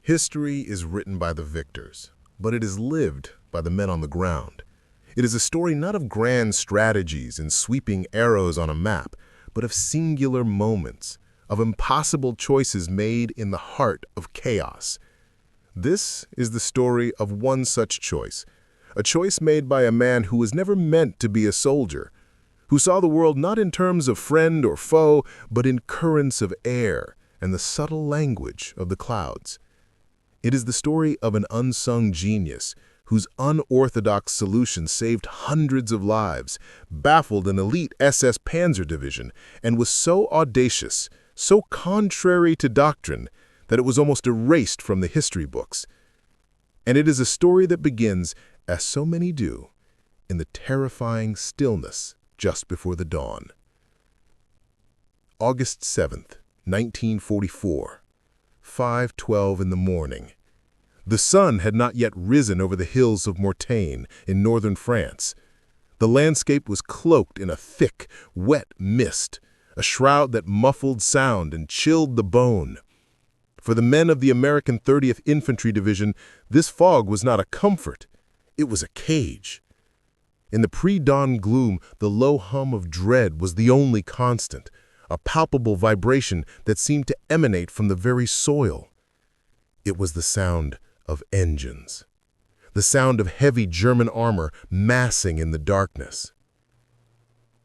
History is written by the victors, but it is lived by the men on the ground. It is a story not of grand strategies and sweeping arrows on a map, but of singular moments, of impossible choices made in the heart of chaos. This is the story of one such choice, a choice made by a man who was never meant to be a soldier, who saw the world not in terms of friend or foe, but in currents of air and the subtle language of the clouds. It is the story of an unsung genius whose unorthodox solution saved hundreds of lives, baffled an elite SS Panzer Division, and was so audacious, so contrary to doctrine, that it was almost erased from the history books. And it is a story that begins, as so many do, in the terrifying stillness just before the dawn. August 7th, 1944, 5:12 in the morning. The sun had not yet risen over the hills of Mortain in northern France. The landscape was cloaked in a thick, wet mist, a shroud that muffled sound and chilled the bone. For the men of the American 30th Infantry Division, this fog was not a comfort, it was a cage. In the pre-dawn gloom, the low hum of dread was the only constant, a palpable vibration that seemed to emanate from the very soil. It was the sound of engines, the sound of heavy German armor massing in the darkness.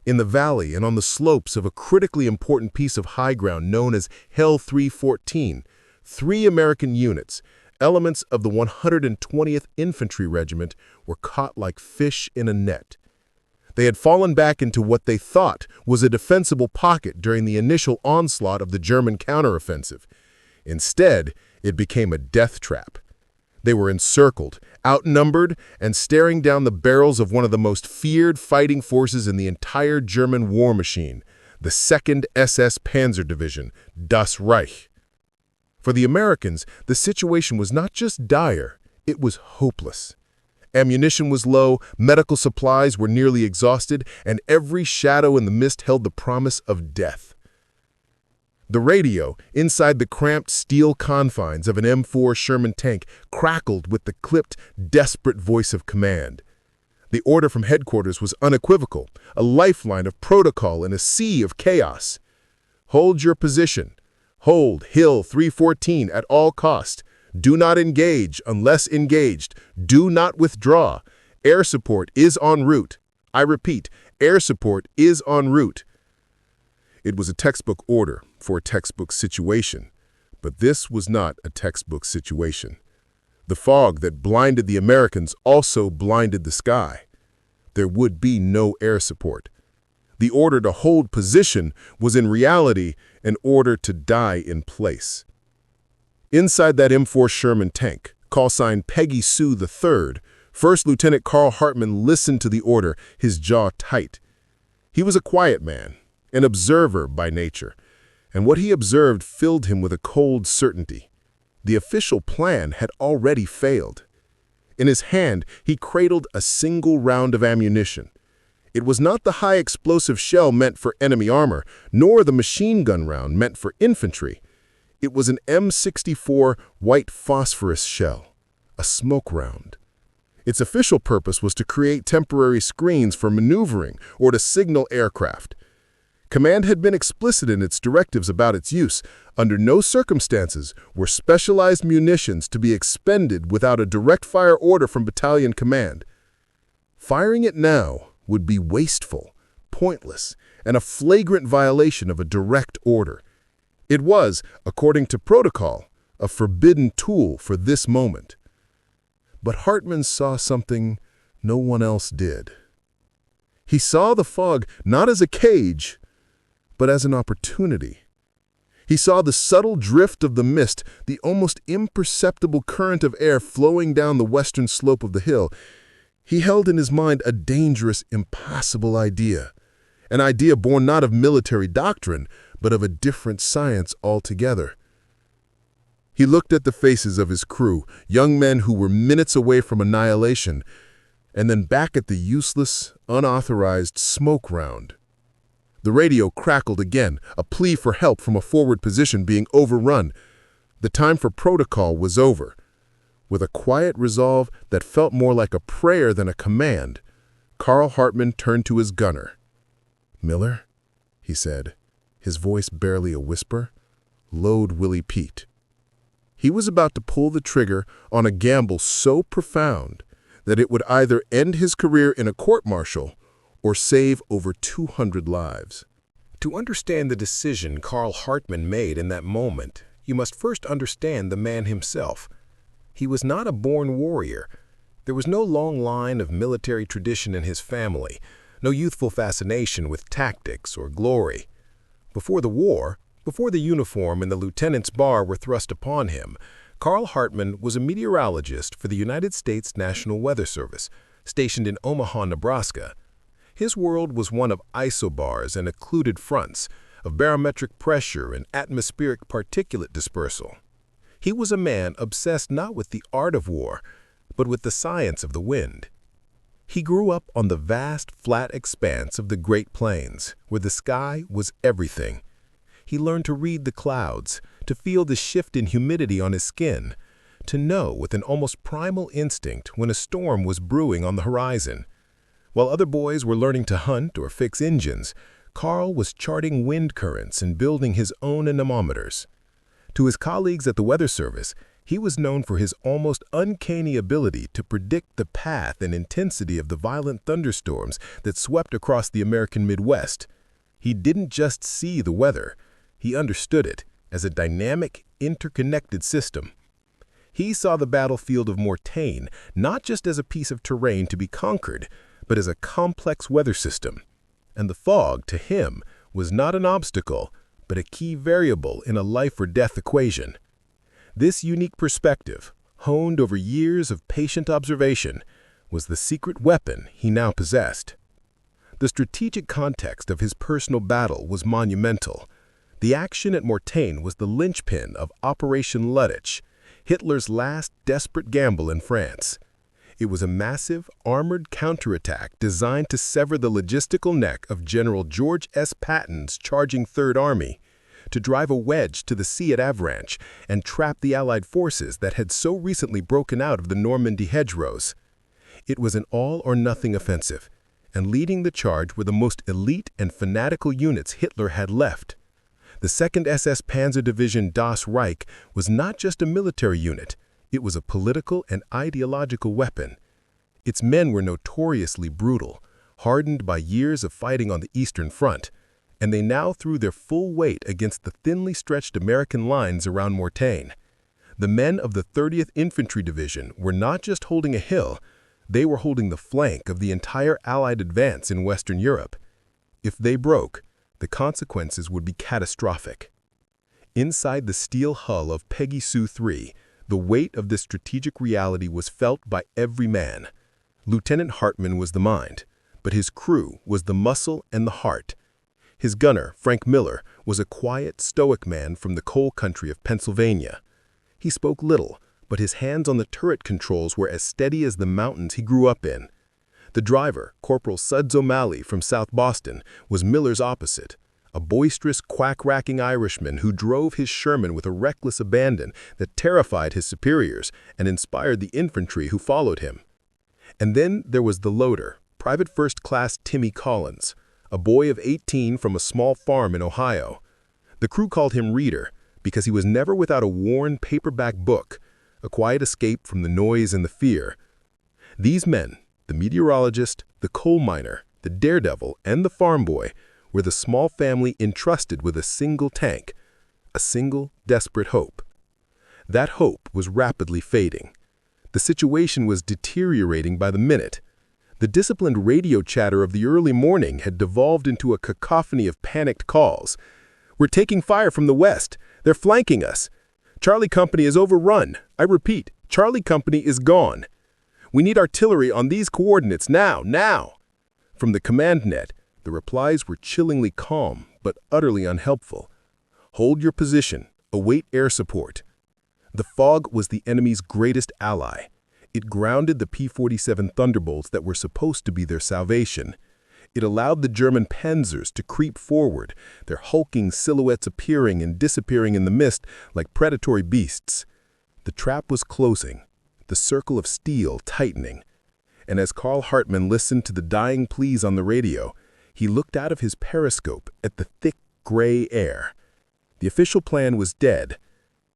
In the valley and on the slopes of a critically important piece of high ground known as Hell 314, 3 American units, elements of the 120th Infantry Regiment, were caught like fish in a net. They had fallen back into what they thought was a defensible pocket during the initial onslaught of the German counteroffensive. Instead, it became a death trap. They were encircled, outnumbered, and staring down the barrels of one of the most feared fighting forces in the entire German war machine, the 2nd SS Panzer Division, Das Reich. For the Americans, the situation was not just dire, it was hopeless. Ammunition was low, medical supplies were nearly exhausted, and every shadow in the mist held the promise of death. The radio, inside the cramped steel confines of an M4 Sherman tank, crackled with the clipped, desperate voice of command. The order from headquarters was unequivocal, a lifeline of protocol in a sea of chaos. Hold your position. Hold Hill 314 at all cost. Do not engage unless engaged. Do not withdraw. Air support is en route. I repeat, air support is en route. It was a textbook order for a textbook situation, but this was not a textbook situation. The fog that blinded the Americans also blinded the sky. There would be no air support. The order to hold position was in reality an order to die in place. Inside that M4 Sherman tank, call sign Peggy Sue III, First Lieutenant Carl Hartman listened to the order, his jaw tight. He was a quiet man, an observer by nature, and what he observed filled him with a cold certainty. The official plan had already failed. In his hand, he cradled a single round of ammunition. It was not the high explosive shell meant for enemy armor, nor the machine gun round meant for infantry. It was an M64 white phosphorus shell, a smoke round. Its official purpose was to create temporary screens for maneuvering or to signal aircraft. Command had been explicit in its directives about its use. Under no circumstances were specialized munitions to be expended without a direct fire order from battalion command. Firing it now would be wasteful, pointless, and a flagrant violation of a direct order. It was, according to protocol, a forbidden tool for this moment. But Hartman saw something no one else did. He saw the fog not as a cage, but as an opportunity. He saw the subtle drift of the mist, the almost imperceptible current of air flowing down the western slope of the hill. He held in his mind a dangerous, impossible idea, an idea born not of military doctrine, but of a different science altogether. He looked at the faces of his crew, young men who were minutes away from annihilation, and then back at the useless, unauthorized smoke round. The radio crackled again, a plea for help from a forward position being overrun. The time for protocol was over. With a quiet resolve that felt more like a prayer than a command, Carl Hartman turned to his gunner. "Miller," he said, his voice barely a whisper, "load Willie Pete." He was about to pull the trigger on a gamble so profound that it would either end his career in a court-martial or save over 200 lives. To understand the decision Carl Hartman made in that moment, you must first understand the man himself. He was not a born warrior. There was no long line of military tradition in his family, no youthful fascination with tactics or glory. Before the war, before the uniform and the lieutenant's bar were thrust upon him, Carl Hartman was a meteorologist for the United States National Weather Service, stationed in Omaha, Nebraska. His world was one of isobars and occluded fronts, of barometric pressure and atmospheric particulate dispersal. He was a man obsessed not with the art of war, but with the science of the wind. He grew up on the vast, flat expanse of the Great Plains, where the sky was everything. He learned to read the clouds, to feel the shift in humidity on his skin, to know with an almost primal instinct when a storm was brewing on the horizon. While other boys were learning to hunt or fix engines, Carl was charting wind currents and building his own anemometers. To his colleagues at the Weather Service, he was known for his almost uncanny ability to predict the path and intensity of the violent thunderstorms that swept across the American Midwest. He didn't just see the weather, he understood it as a dynamic, interconnected system. He saw the battlefield of Mortain not just as a piece of terrain to be conquered, but as a complex weather system. And the fog, to him, was not an obstacle, but a key variable in a life-or-death equation. This unique perspective, honed over years of patient observation, was the secret weapon he now possessed. The strategic context of his personal battle was monumental. The action at Mortain was the linchpin of Operation Luttich, Hitler's last desperate gamble in France. It was a massive, armored counterattack designed to sever the logistical neck of General George S. Patton's charging Third Army, to drive a wedge to the sea at Avranches and trap the Allied forces that had so recently broken out of the Normandy hedgerows. It was an all-or-nothing offensive, and leading the charge were the most elite and fanatical units Hitler had left. The 2nd SS Panzer Division Das Reich was not just a military unit, it was a political and ideological weapon. Its men were notoriously brutal, hardened by years of fighting on the Eastern Front, and they now threw their full weight against the thinly stretched American lines around Mortain. The men of the 30th Infantry Division were not just holding a hill, they were holding the flank of the entire Allied advance in Western Europe. If they broke, the consequences would be catastrophic. Inside the steel hull of Peggy Sue 3, the weight of this strategic reality was felt by every man. Lieutenant Hartman was the mind, but his crew was the muscle and the heart. His gunner, Frank Miller, was a quiet, stoic man from the coal country of Pennsylvania. He spoke little, but his hands on the turret controls were as steady as the mountains he grew up in. The driver, Corporal Suds O'Malley from South Boston, was Miller's opposite, a boisterous, quack-racking Irishman who drove his Sherman with a reckless abandon that terrified his superiors and inspired the infantry who followed him. And then there was the loader, Private First Class Timmy Collins, a boy of 18 from a small farm in Ohio. The crew called him Reader because he was never without a worn paperback book, a quiet escape from the noise and the fear. These men, the meteorologist, the coal miner, the daredevil, and the farm boy, were the small family entrusted with a single tank, a single desperate hope. That hope was rapidly fading. The situation was deteriorating by the minute. The disciplined radio chatter of the early morning had devolved into a cacophony of panicked calls. "We're taking fire from the west. They're flanking us. Charlie Company is overrun. I repeat, Charlie Company is gone. We need artillery on these coordinates now, now." From the command net, the replies were chillingly calm, but utterly unhelpful. "Hold your position. Await air support." The fog was the enemy's greatest ally. It grounded the P-47 Thunderbolts that were supposed to be their salvation. It allowed the German panzers to creep forward, their hulking silhouettes appearing and disappearing in the mist like predatory beasts. The trap was closing, the circle of steel tightening. And as Carl Hartman listened to the dying pleas on the radio, he looked out of his periscope at the thick gray air. The official plan was dead.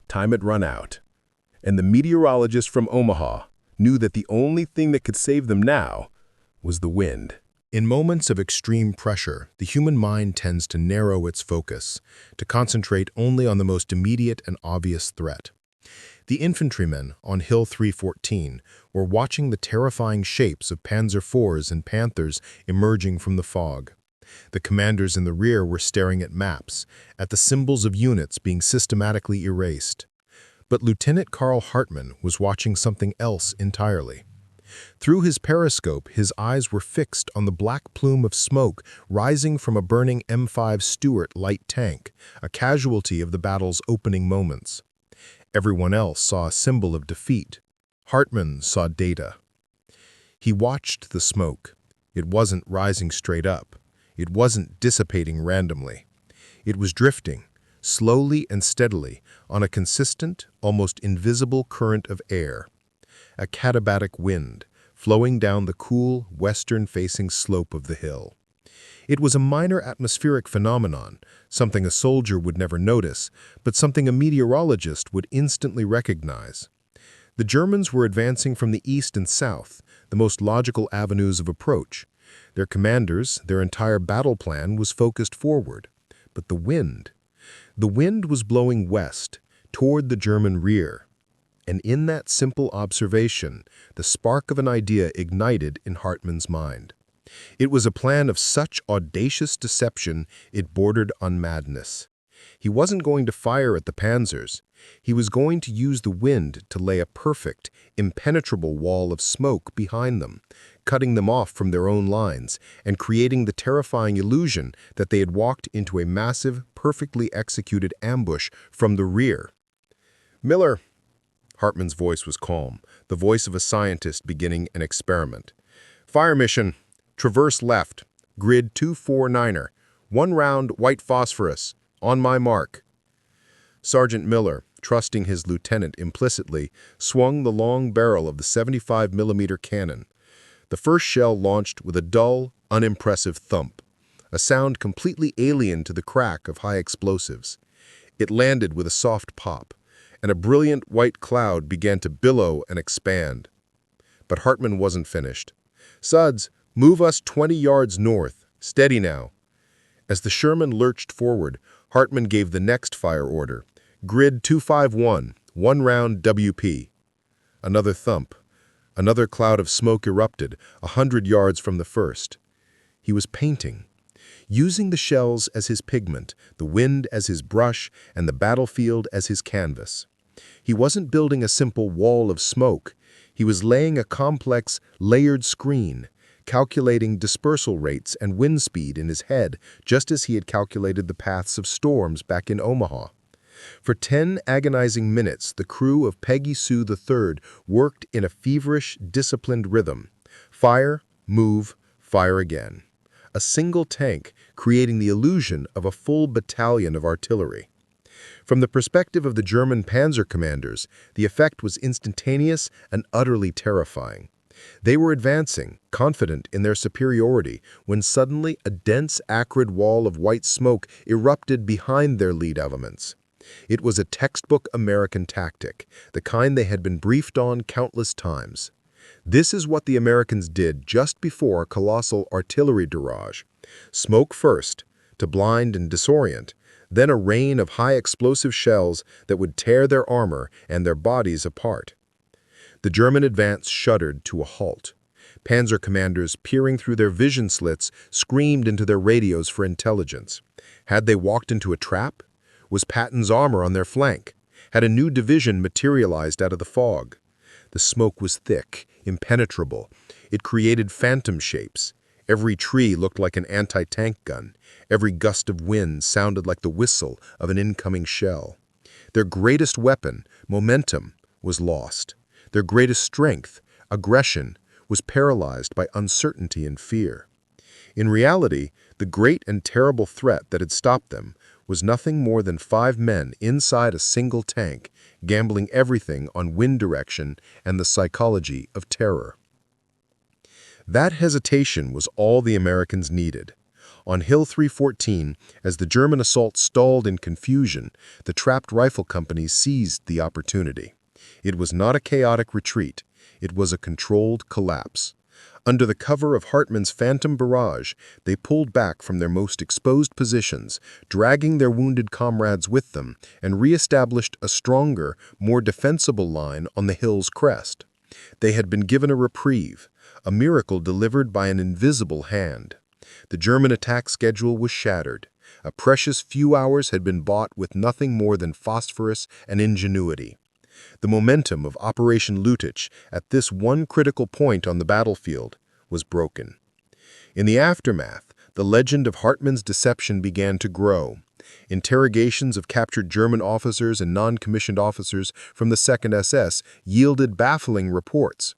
Time had run out. And the meteorologist from Omaha knew that the only thing that could save them now was the wind. In moments of extreme pressure, the human mind tends to narrow its focus, to concentrate only on the most immediate and obvious threat. The infantrymen on Hill 314 were watching the terrifying shapes of Panzer IVs and Panthers emerging from the fog. The commanders in the rear were staring at maps, at the symbols of units being systematically erased. But Lieutenant Carl Hartman was watching something else entirely. Through his periscope, his eyes were fixed on the black plume of smoke rising from a burning M5 Stuart light tank, a casualty of the battle's opening moments. Everyone else saw a symbol of defeat. Hartman saw data. He watched the smoke. It wasn't rising straight up. It wasn't dissipating randomly. It was drifting, slowly and steadily, on a consistent, almost invisible current of air. A katabatic wind, flowing down the cool, western-facing slope of the hill. It was a minor atmospheric phenomenon, something a soldier would never notice, but something a meteorologist would instantly recognize. The Germans were advancing from the east and south, the most logical avenues of approach. Their commanders, their entire battle plan was focused forward. But the wind was blowing west, toward the German rear. And in that simple observation, the spark of an idea ignited in Hartman's mind. It was a plan of such audacious deception it bordered on madness. He wasn't going to fire at the panzers. He was going to use the wind to lay a perfect, impenetrable wall of smoke behind them, cutting them off from their own lines and creating the terrifying illusion that they had walked into a massive, perfectly executed ambush from the rear. "Miller," Hartman's voice was calm, the voice of a scientist beginning an experiment. "Fire mission. Traverse left. Grid 249er. 1 round white phosphorus. On my mark." Sergeant Miller, trusting his lieutenant implicitly, swung the long barrel of the 75mm cannon. The first shell launched with a dull, unimpressive thump, a sound completely alien to the crack of high explosives. It landed with a soft pop, and a brilliant white cloud began to billow and expand. But Hartman wasn't finished. "Suds, move us 20 yards north. Steady now." As the Sherman lurched forward, Hartman gave the next fire order. "Grid 251, 1 round WP." Another thump. Another cloud of smoke erupted, 100 yards from the first. He was painting, using the shells as his pigment, the wind as his brush, and the battlefield as his canvas. He wasn't building a simple wall of smoke. He was laying a complex, layered screen, calculating dispersal rates and wind speed in his head, just as he had calculated the paths of storms back in Omaha. For 10 agonizing minutes, the crew of Peggy Sue III worked in a feverish, disciplined rhythm. Fire, move, fire again. A single tank creating the illusion of a full battalion of artillery. From the perspective of the German panzer commanders, the effect was instantaneous and utterly terrifying. They were advancing, confident in their superiority, when suddenly a dense, acrid wall of white smoke erupted behind their lead elements. It was a textbook American tactic, the kind they had been briefed on countless times. This is what the Americans did just before a colossal artillery barrage. Smoke first, to blind and disorient, then a rain of high explosive shells that would tear their armor and their bodies apart. The German advance shuddered to a halt. Panzer commanders, peering through their vision slits, screamed into their radios for intelligence. Had they walked into a trap? Was Patton's armor on their flank? Had a new division materialized out of the fog? The smoke was thick, impenetrable. It created phantom shapes. Every tree looked like an anti-tank gun. Every gust of wind sounded like the whistle of an incoming shell. Their greatest weapon, momentum, was lost. Their greatest strength, aggression, was paralyzed by uncertainty and fear. In reality, the great and terrible threat that had stopped them was nothing more than 5 men inside a single tank, gambling everything on wind direction and the psychology of terror. That hesitation was all the Americans needed. On Hill 314, as the German assault stalled in confusion, the trapped rifle companies seized the opportunity. It was not a chaotic retreat. It was a controlled collapse. Under the cover of Hartman's phantom barrage, they pulled back from their most exposed positions, dragging their wounded comrades with them, and re-established a stronger, more defensible line on the hill's crest. They had been given a reprieve, a miracle delivered by an invisible hand. The German attack schedule was shattered. A precious few hours had been bought with nothing more than phosphorus and ingenuity. The momentum of Operation Lüttich at this one critical point on the battlefield was broken. In the aftermath, the legend of Hartman's deception began to grow. Interrogations of captured German officers and non-commissioned officers from the 2nd SS yielded baffling reports.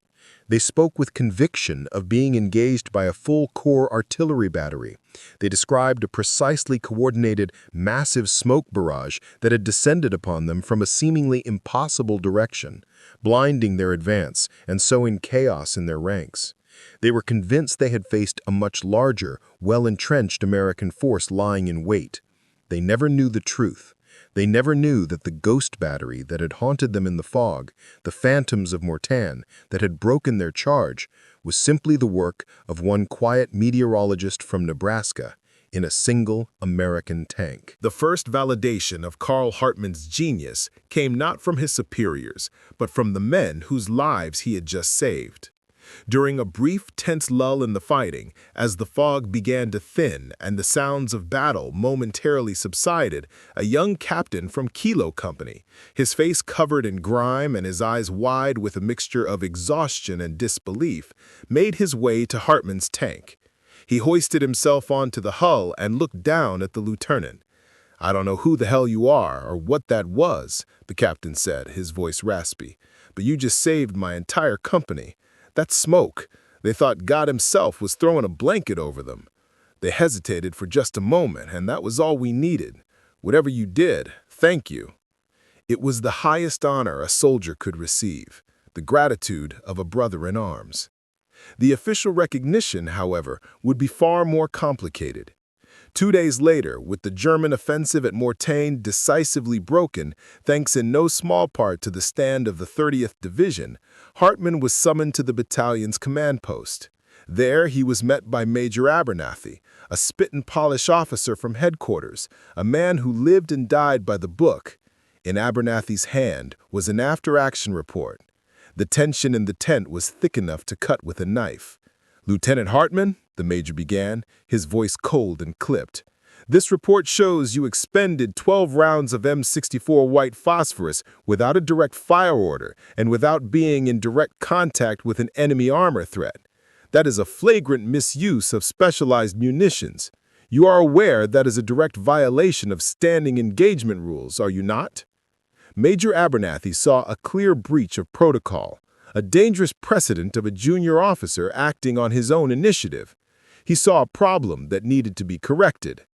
They spoke with conviction of being engaged by a full-core artillery battery. They described a precisely coordinated, massive smoke barrage that had descended upon them from a seemingly impossible direction, blinding their advance and sowing chaos in their ranks. They were convinced they had faced a much larger, well-entrenched American force lying in wait. They never knew the truth. They never knew that the ghost battery that had haunted them in the fog, the phantoms of Mortain that had broken their charge, was simply the work of one quiet meteorologist from Nebraska in a single American tank. The first validation of Carl Hartman's genius came not from his superiors, but from the men whose lives he had just saved. During a brief, tense lull in the fighting, as the fog began to thin and the sounds of battle momentarily subsided, a young captain from Kilo Company, his face covered in grime and his eyes wide with a mixture of exhaustion and disbelief, made his way to Hartman's tank. He hoisted himself onto the hull and looked down at the lieutenant. "I don't know who the hell you are or what that was," the captain said, his voice raspy, "but you just saved my entire company. That smoke, they thought God himself was throwing a blanket over them. They hesitated for just a moment, and that was all we needed. Whatever you did, thank you." It was the highest honor a soldier could receive, the gratitude of a brother in arms. The official recognition, however, would be far more complicated. 2 days later, with the German offensive at Mortain decisively broken, thanks in no small part to the stand of the 30th Division, Hartman was summoned to the battalion's command post. There he was met by Major Abernathy, a spit-and-polish officer from headquarters, a man who lived and died by the book. In Abernathy's hand was an after-action report. The tension in the tent was thick enough to cut with a knife. "Lieutenant Hartman," the major began, his voice cold and clipped, "this report shows you expended 12 rounds of M64 white phosphorus without a direct fire order and without being in direct contact with an enemy armor threat. That is a flagrant misuse of specialized munitions. You are aware that is a direct violation of standing engagement rules, are you not?" Major Abernathy saw a clear breach of protocol, a dangerous precedent of a junior officer acting on his own initiative. He saw a problem that needed to be corrected.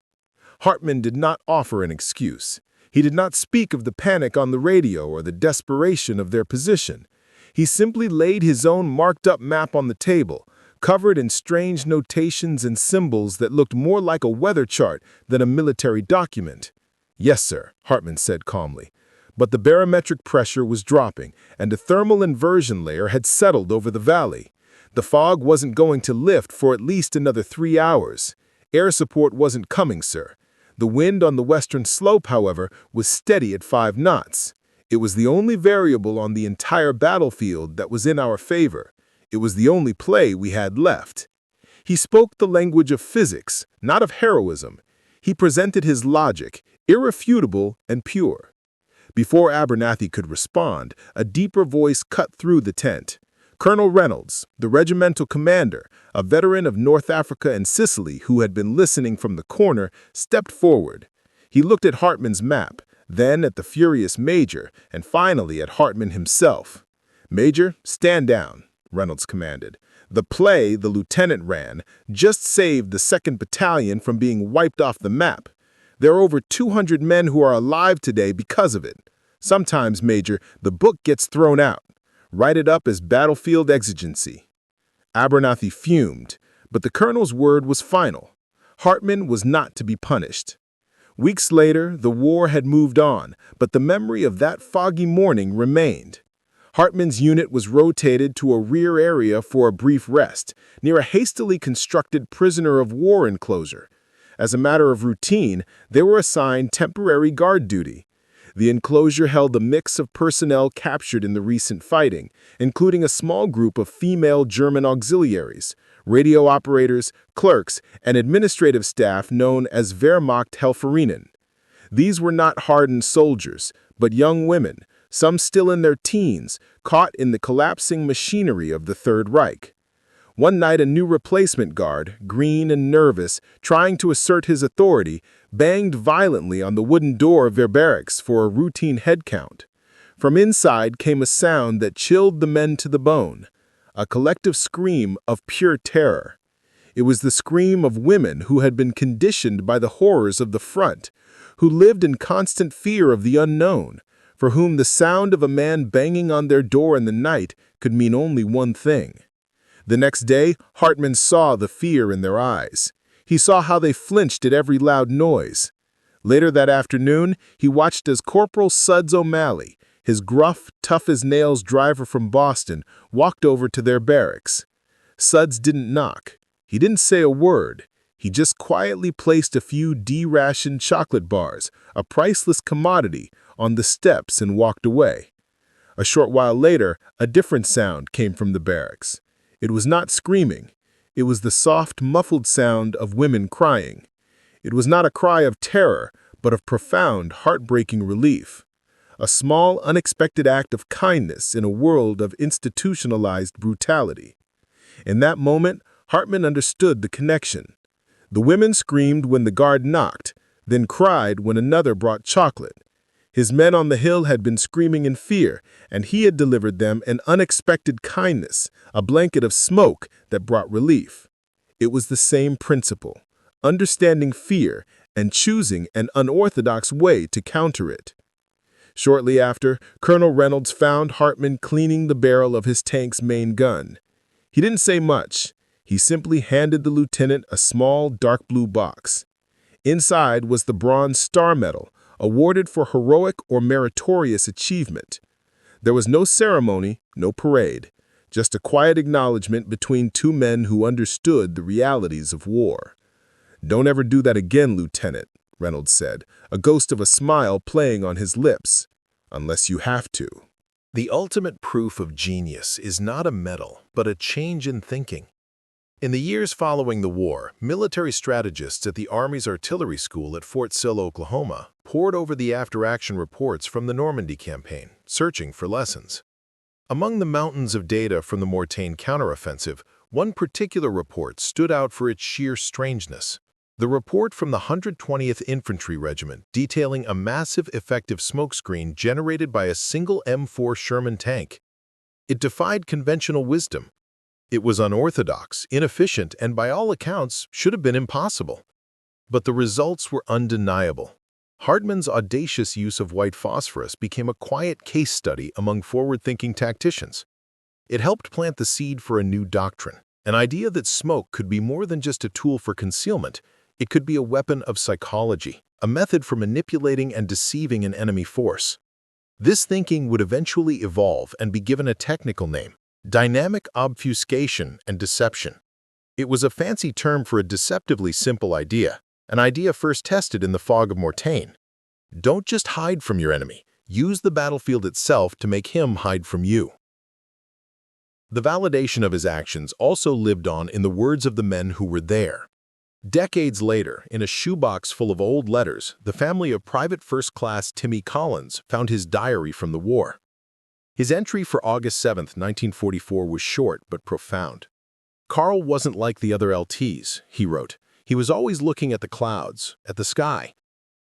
Hartman did not offer an excuse. He did not speak of the panic on the radio or the desperation of their position. He simply laid his own marked-up map on the table, covered in strange notations and symbols that looked more like a weather chart than a military document. "Yes, sir," Hartman said calmly. But the barometric pressure was dropping, and a thermal inversion layer had settled over the valley. The fog wasn't going to lift for at least another 3 hours. Air support wasn't coming, sir. The wind on the western slope, however, was steady at 5 knots. It was the only variable on the entire battlefield that was in our favor. It was the only play we had left. He spoke the language of physics, not of heroism. He presented his logic, irrefutable and pure. Before Abernathy could respond, a deeper voice cut through the tent. Colonel Reynolds, the regimental commander, a veteran of North Africa and Sicily who had been listening from the corner, stepped forward. He looked at Hartman's map, then at the furious major, and finally at Hartman himself. "Major, stand down," Reynolds commanded. The play the lieutenant ran just saved the 2nd Battalion from being wiped off the map. There are over 200 men who are alive today because of it. Sometimes, Major, the book gets thrown out. Write it up as battlefield exigency." Abernathy fumed, but the colonel's word was final. Hartman was not to be punished. Weeks later, the war had moved on, but the memory of that foggy morning remained. Hartman's unit was rotated to a rear area for a brief rest, near a hastily constructed prisoner of war enclosure. As a matter of routine, they were assigned temporary guard duty. The enclosure held a mix of personnel captured in the recent fighting, including a small group of female German auxiliaries, radio operators, clerks, and administrative staff known as Wehrmacht-Helferinnen. These were not hardened soldiers, but young women, some still in their teens, caught in the collapsing machinery of the Third Reich. One night a new replacement guard, green and nervous, trying to assert his authority, banged violently on the wooden door of their barracks for a routine head count. From inside came a sound that chilled the men to the bone, a collective scream of pure terror. It was the scream of women who had been conditioned by the horrors of the front, who lived in constant fear of the unknown, for whom the sound of a man banging on their door in the night could mean only one thing. The next day, Hartman saw the fear in their eyes. He saw how they flinched at every loud noise. Later that afternoon, he watched as Corporal Suds O'Malley, his gruff, tough-as-nails driver from Boston, walked over to their barracks. Suds didn't knock. He didn't say a word. He just quietly placed a few de-rationed chocolate bars, a priceless commodity, on the steps and walked away. A short while later, a different sound came from the barracks. It was not screaming. It was the soft, muffled sound of women crying. It was not a cry of terror, but of profound, heartbreaking relief. A small, unexpected act of kindness in a world of institutionalized brutality. In that moment, Hartman understood the connection. The women screamed when the guard knocked, then cried when another brought chocolate. His men on the hill had been screaming in fear, and he had delivered them an unexpected kindness, a blanket of smoke that brought relief. It was the same principle, understanding fear and choosing an unorthodox way to counter it. Shortly after, Colonel Reynolds found Hartman cleaning the barrel of his tank's main gun. He didn't say much. He simply handed the lieutenant a small, dark blue box. Inside was the Bronze Star Medal, awarded for heroic or meritorious achievement. There was no ceremony, no parade, just a quiet acknowledgement between two men who understood the realities of war. "Don't ever do that again, Lieutenant," Reynolds said, a ghost of a smile playing on his lips. "Unless you have to." The ultimate proof of genius is not a medal, but a change in thinking. In the years following the war, military strategists at the Army's Artillery School at Fort Sill, Oklahoma, pored over the after-action reports from the Normandy campaign, searching for lessons. Among the mountains of data from the Mortain counteroffensive, one particular report stood out for its sheer strangeness. The report from the 120th Infantry Regiment detailing a massive effective smokescreen generated by a single M4 Sherman tank. It defied conventional wisdom. It was unorthodox, inefficient, and by all accounts should have been impossible. But the results were undeniable. Hartman's audacious use of white phosphorus became a quiet case study among forward-thinking tacticians. It helped plant the seed for a new doctrine, an idea that smoke could be more than just a tool for concealment. It could be a weapon of psychology, a method for manipulating and deceiving an enemy force. This thinking would eventually evolve and be given a technical name: dynamic obfuscation and deception. It was a fancy term for a deceptively simple idea, an idea first tested in the fog of Mortain. Don't just hide from your enemy. Use the battlefield itself to make him hide from you. The validation of his actions also lived on in the words of the men who were there. Decades later, in a shoebox full of old letters, the family of Private First Class Timmy Collins found his diary from the war. His entry for August 7, 1944 was short but profound. "Carl wasn't like the other LTs," he wrote. "He was always looking at the clouds, at the sky.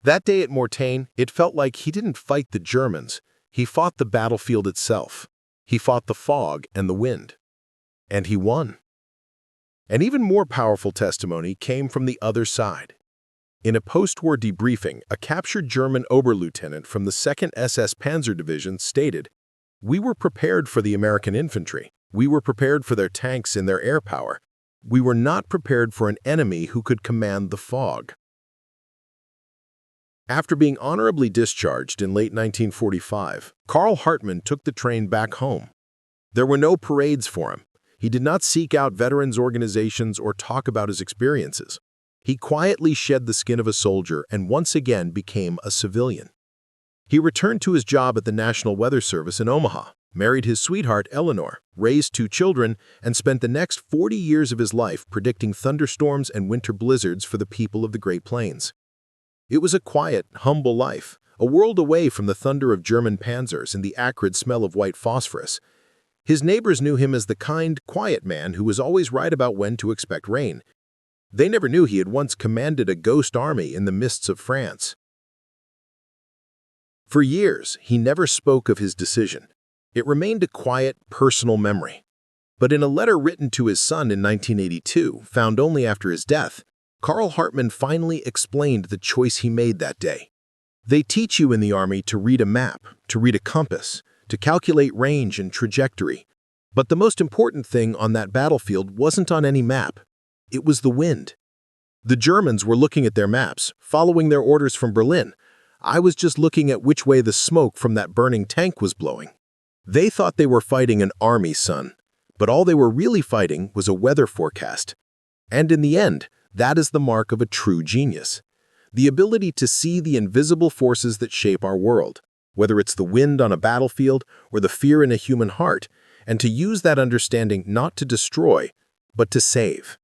That day at Mortain, it felt like he didn't fight the Germans. He fought the battlefield itself. He fought the fog and the wind." And he won. An even more powerful testimony came from the other side. In a post-war debriefing, a captured German Oberlieutenant from the 2nd SS Panzer Division stated, "We were prepared for the American infantry. We were prepared for their tanks and their air power. We were not prepared for an enemy who could command the fog." After being honorably discharged in late 1945, Carl Hartman took the train back home. There were no parades for him. He did not seek out veterans organizations or talk about his experiences. He quietly shed the skin of a soldier and once again became a civilian. He returned to his job at the National Weather Service in Omaha, married his sweetheart Eleanor, raised 2 children, and spent the next 40 years of his life predicting thunderstorms and winter blizzards for the people of the Great Plains. It was a quiet, humble life, a world away from the thunder of German panzers and the acrid smell of white phosphorus. His neighbors knew him as the kind, quiet man who was always right about when to expect rain. They never knew he had once commanded a ghost army in the mists of France. For years, he never spoke of his decision. It remained a quiet, personal memory. But in a letter written to his son in 1982, found only after his death, Carl Hartman finally explained the choice he made that day. They teach you in the Army to read a map, to read a compass, to calculate range and trajectory. But the most important thing on that battlefield wasn't on any map. It was the wind. The Germans were looking at their maps, following their orders from Berlin. I was just looking at which way the smoke from that burning tank was blowing. They thought they were fighting an army, son, but all they were really fighting was a weather forecast. And in the end, that is the mark of a true genius. The ability to see the invisible forces that shape our world, whether it's the wind on a battlefield or the fear in a human heart, and to use that understanding not to destroy, but to save.